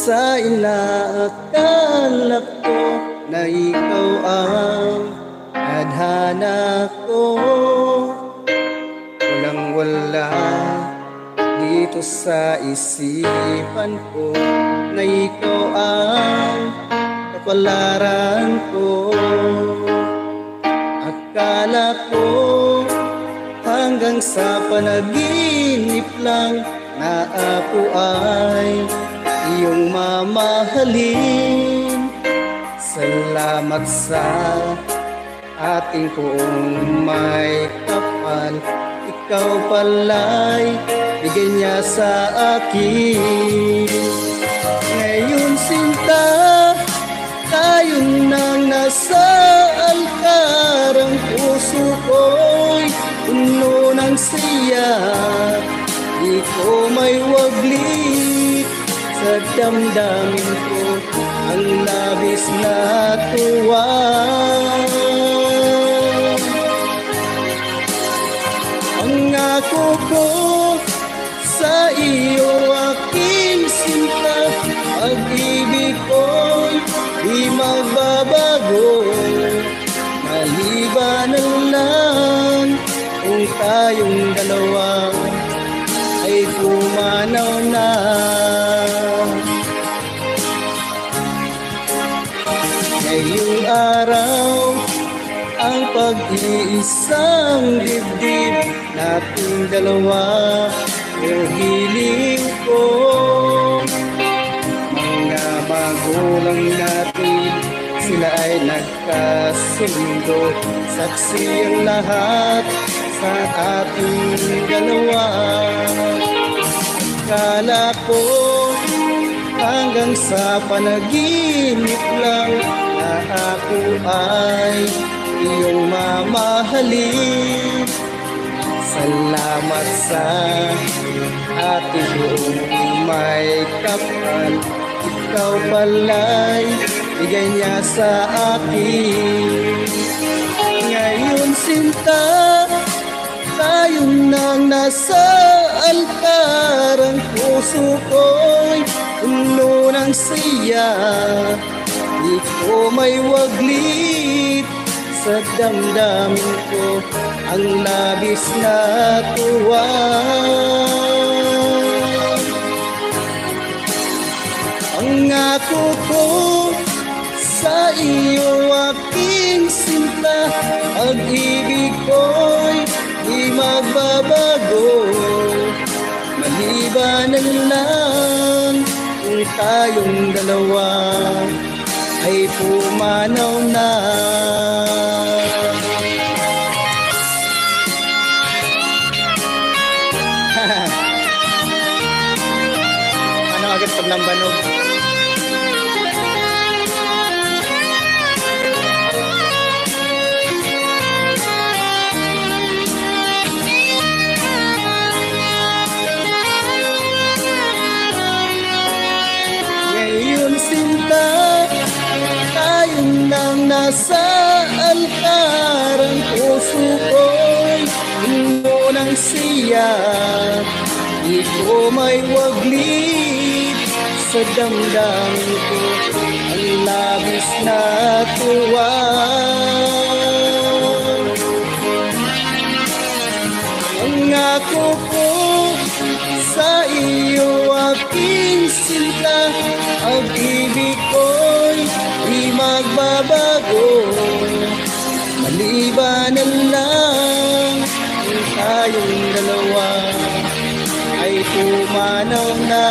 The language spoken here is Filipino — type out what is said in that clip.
Sa inaakala ko na ikaw ang adhana ko, walang-wala dito sa isipan ko na ikaw ang kapalaran ko. Akala ko hanggang sa panaginip lang na ako ay iyong mamahalin. Salamat sa ating kung may kapal, ikaw pala'y bigay niya sa akin. Ngayon sinta, tayong nang nasa altarang puso ko'y puno ng siya. Di ko may waglit sa damdamin ko ang labis na tuwa. Ang ako ko sa iyo aking sinta, pag-ibig ko'y di magbabago. Maliban lang kung tayong dalawa ay pumanaw na. Ngayong araw ang pag-iisang dibdib nating dalawa, pero hiling ko mga magulang natin, sila ay nagkasundo. Saksi ang lahat sa ating dalawa. Akala ko hanggang sa panaginip lang na ako ay iyong mamahalin. Salamat sa ating buong may kapal, ikaw pala'y bigay niya sa akin. Ngayon sinta, tayong nang nasa altarang puso ko'y puno ng siya. Di ko may waglit sa damdamin ko ang labis na tuwa. Ang ako ko sa iyo aking sinta, pag-ibig ko'y di magbabago. Maliban lang kung tayong dalawa ay pumanaw na. Ano agad pag nambanog? Ngayon sinta, tayong nang nasa altarang puso ko'y puno ng siya. Di ko may waglit sa damdamin ko ang labis na tuwa. Ang ako ko sa iyo aking sinta, pag-ibig ko'y di magbabago. Maliban lang kung tayong dalawa ay pumanaw na.